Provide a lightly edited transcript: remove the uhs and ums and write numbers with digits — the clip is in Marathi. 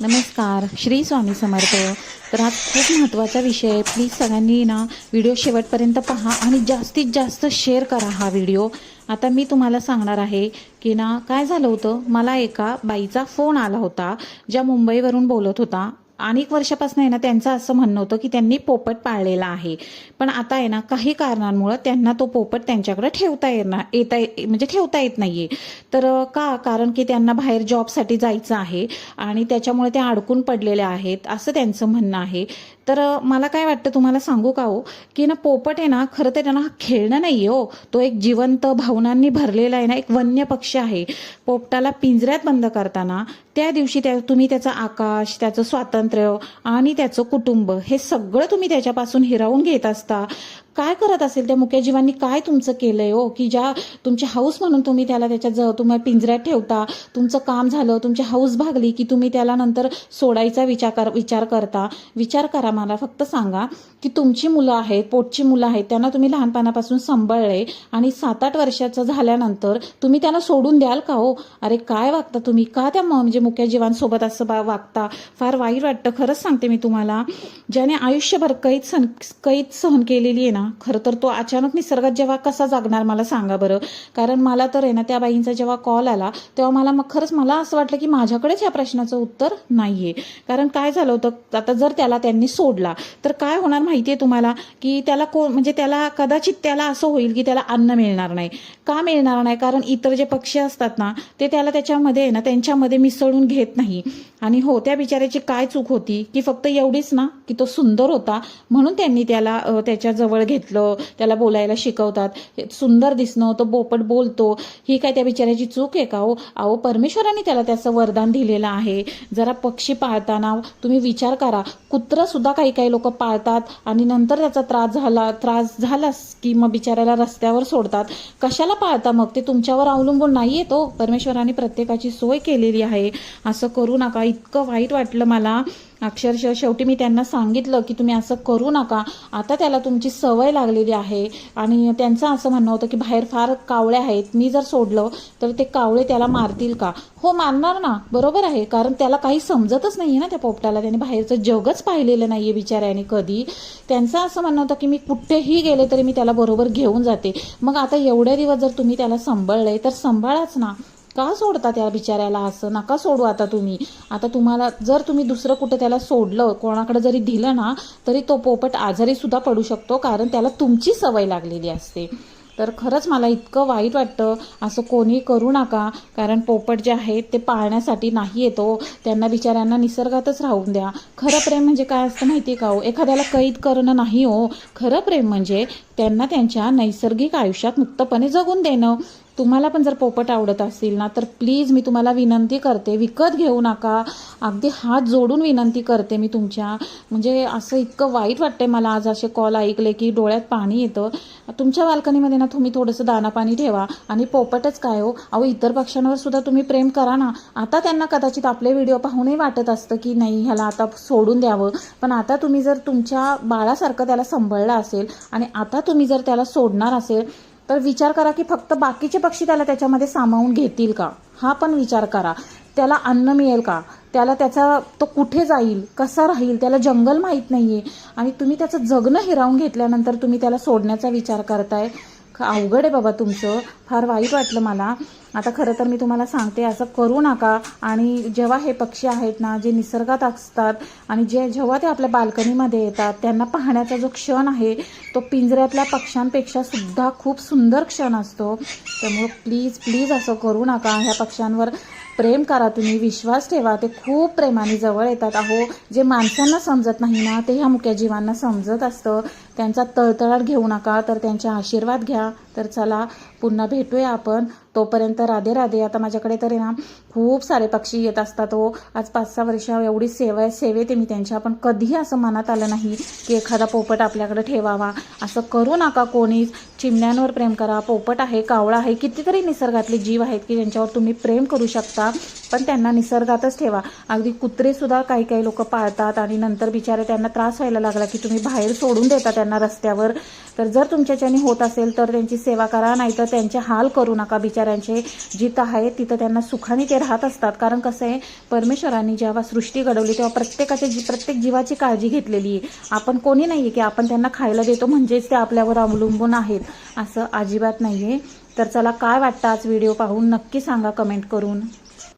नमस्कार, श्री स्वामी समर्थ. तर आज खूप महत्त्वाचा विषय आहे. प्लीज सगळ्यांनी ना व्हिडिओ शेवटपर्यंत पहा आणि जास्तीत जास्त शेअर करा हा व्हिडिओ. आता मी तुम्हाला सांगणार आहे की ना काय झालं होतं. मला एका बाईचा फोन आला होता ज्या मुंबईवरून बोलत होता. अनेक वर्षापासून आहे ना त्यांचं असं म्हणणं होतं की त्यांनी पोपट पाळलेला आहे, पण आता आहे ना काही कारणांमुळे त्यांना तो पोपट त्यांच्याकडे ठेवता येत नाहीये. तर कारण की त्यांना बाहेर जॉबसाठी जायचं आहे आणि त्याच्यामुळे ते अडकून पडलेले आहेत असं त्यांचं म्हणणं आहे. तर मला काय वाटतं तुम्हाला सांगू का हो, की ना पोपट आहे ना खरं तर त्यांना खेळणं नाहीये हो, तो एक जिवंत भावनांनी भरलेला आहे ना एक वन्य पक्षी आहे. पोपटाला पिंजऱ्यात बंद करताना त्या दिवशी तुम्ही त्याचं आकाश, त्याचं स्वातंत्र्य आणि त्याचं कुटुंब हे सगळं तुम्ही त्याच्यापासून हिरावून घेत असता. काय करत असेल त्या मुक्या जीवांनी, काय तुमचं केलंय हो, की ज्या तुमची हाऊस म्हणून तुम्ही त्याला तुम्ही पिंजऱ्यात ठेवता. तुमचं काम झालं, तुमची हाऊस भागली की तुम्ही त्याला नंतर सोडायचा विचार करता. विचार करा, मला फक्त सांगा की तुमची मुलं आहेत, पोटची मुलं आहेत, त्यांना तुम्ही लहानपणापासून सांभाळले आणि 7-8 वर्षाचं झाल्यानंतर तुम्ही त्यांना सोडून द्याल का हो? अरे काय वागता तुम्ही, का त्या म्हणजे मुक्या जीवांसोबत असं वागता? फार वाईट वाटतं, खरंच सांगते मी तुम्हाला. ज्याने आयुष्यभर कैद सहन केलेली आहे ना, खरं तर तो अचानक निसर्गात जेव्हा कसा जागणार मला सांगा बरं. कारण मला तर आहे ना त्या बाईंचा जेव्हा कॉल आला तेव्हा मला असं वाटलं की माझ्याकडेच ह्या प्रश्नाचं उत्तर नाहीये. कारण काय झालं होतं, आता जर त्यांनी सोडला तर काय होणार माहितीये तुम्हाला, की त्याला म्हणजे त्याला कदाचित त्याला असं होईल की त्याला अन्न मिळणार नाही. का मिळणार नाही? कारण इतर जे पक्षी असतात ना ते त्याला त्याच्यामध्ये ना त्यांच्यामध्ये मिसळून घेत नाही. आणि हो, त्या बिचाऱ्याची काय चूक होती की फक्त एवढीच ना की तो सुंदर होता म्हणून त्यांनी त्याला त्याच्या जवळ घेतलं. त्याला बोलायला शिकवतात, सुंदर दिसणं, तो पोपट बोलतो, ही काय त्या बिचाऱ्याची चूक आहे का हो? अहो, परमेश्वराने त्याला त्याचं वरदान दिलेलं आहे. जरा पक्षी पाळताना तुम्ही विचार करा. कुत्रं सुद्धा काही लोक पाळतात आणि नंतर त्याचा त्रास झालाच की मग बिचाऱ्याला रस्त्यावर सोडतात. कशाला पाळता मग? ते तुमच्यावर अवलंबून नाहीये तो. परमेश्वराने प्रत्येकाची सोय केलेली आहे. असं करू नका. इतकं वाईट वाटलं मला अक्षरशः. शेवटी मी त्यांना सांगितलं की तुम्ही असं करू नका. आता त्याला तुमची सवय लागलेली आहे आणि त्यांचं असं म्हणणं होतं की बाहेर फार कावळे आहेत, मी जर सोडलं तर ते कावळे त्याला मारतील का? हो, मारणार ना, बरोबर आहे. कारण त्याला काही समजतच नाहीये ना त्या पोपटाला. त्याने बाहेरचं जगच पाहिलेलं नाहीये बिचाऱ्याने कधी. त्यांचं असं म्हणणं होतं की मी कुठेही गेले तरी मी त्याला बरोबर घेऊन जाते. मग आता एवढ्या दिवस जर तुम्ही त्याला सांभाळलंय तर सांभाळाच ना. का सोडता त्या बिचाऱ्याला? असं नका सोडू आता तुम्ही. आता तुम्हाला जर तुम्ही दुसरं कुठं त्याला सोडलं, कोणाकडे जरी दिलं ना, तरी तो पोपट आजारी सुद्धा पडू शकतो, कारण त्याला तुमची सवय लागलेली असते. तर खरंच मला इतकं वाईट वाटतं. असं कोणी करू नका. कारण पोपट जे आहेत ते पाळण्यासाठी नाही येतो. त्यांना बिचाऱ्यांना निसर्गातच राहून द्या. खरं प्रेम म्हणजे काय असतं माहिती का हो? एखाद्याला कैद करणं नाही हो. खरं प्रेम म्हणजे त्यांना त्यांच्या नैसर्गिक आयुष्यात मुक्तपणे जगून देणं. तुम्हाला पण जर पोपट आवडत असतील ना तर प्लीज मी तुम्हाला विनंती करते, विकत घेऊ नका. अगदी हात जोडून विनंती करते मी तुमच्या. म्हणजे असं इतकं वाईट वाटतंय मला आज असे कॉल ऐकले की डोळ्यात पाणी येतं. तुमच्या बाल्कनीमध्ये ना तुम्ही थोडंसं दाना पाणी ठेवा. आणि पोपटच काय हो, अहो इतर पक्ष्यांवर सुद्धा तुम्ही प्रेम करा ना. आता त्यांना कदाचित आपले व्हिडिओ पाहूनही वाटत असतं की नाही ह्याला आता सोडून द्यावं, पण आता तुम्ही जर तुमच्या बाळासारखं त्याला सांभाळलं असेल आणि आता तुम्ही जर त्याला सोडणार असेल तर विचार करा की फक्त बाकीचे पक्षी त्याला त्याच्यामध्ये सामावून घेतील का? हा पण विचार करा. त्याला अन्न मिळेल का? त्याला तो कुठे जाईल, कसा राहील? त्याला जंगल माहीत नाहीये आणि तुम्ही त्याचं जगणं हिरावून घेतल्यानंतर तुम्ही त्याला सोडण्याचा विचार करताय. अवघड आहे बाबा तुमचं. फार वाईट वाटलं मला. आता खरं तर मी तुम्हाला सांगते, असं करू नका. आणि जेव्हा हे पक्षी आहेत ना जे निसर्गात असतात आणि जेव्हा ते आपल्या बाल्कनीमध्ये येतात, त्यांना पाहण्याचा जो क्षण आहे तो पिंजऱ्यातल्या पक्ष्यांपेक्षा सुद्धा खूप सुंदर क्षण असतो. त्यामुळे प्लीज प्लीज असं करू नका. ह्या पक्ष्यांवर प्रेम करा, तुम्ही विश्वास ठेवा. ते खूप प्रेमाने जवळ येतात. अहो, जे माणसांना समजत नाही ना ते ह्या मुक्या जीवांना समजत असतं. त्यांचा तळतळाट घेऊ नका, तर त्यांचे आशीर्वाद घ्या. तर चला, पुन्हा भेटूया आपण. तोपर्यंत राधे राधे. आता माझ्याकडे तर आहे ना खूप सारे पक्षी येत असतात हो. आज 5-6 वर्ष एवढी सेवेत मी त्यांच्या, पण कधीही असं मनात आलं नाही की एखादा पोपट आपल्याकडे ठेवावा. असं करू नका कोणीच. चिमण्यांवर प्रेम करा. पोपट आहे, कावळा आहे, कितीतरी निसर्गातले जीव आहेत की ज्यांच्यावर तुम्ही प्रेम करू शकता, पण त्यांना निसर्गातच ठेवा. अगदी कुत्रे सुद्धा काही लोक पाळतात आणि नंतर बिचारे त्यांना त्रास व्हायला लागला की तुम्ही बाहेर सोडून देता त्याला. त्यांना रस्त्यावर. तर जर तुमच्याच्याने होत असेल तर त्यांची सेवा करा, नाहीतर त्यांचे हाल करू नका बिचाऱ्यांचे. जिथं आहे तिथं त्यांना सुखाने ते राहत असतात. कारण कसं आहे, परमेश्वरांनी जेव्हा सृष्टी घडवली तेव्हा प्रत्येक जीवाची काळजी घेतलेली आहे. आपण कोणी नाही आहे की आपण त्यांना खायला देतो म्हणजेच ते आपल्यावर अवलंबून आहेत, असं अजिबात नाही आहे. तर चला, काय वाटतं आज व्हिडिओ पाहून नक्की सांगा कमेंट करून.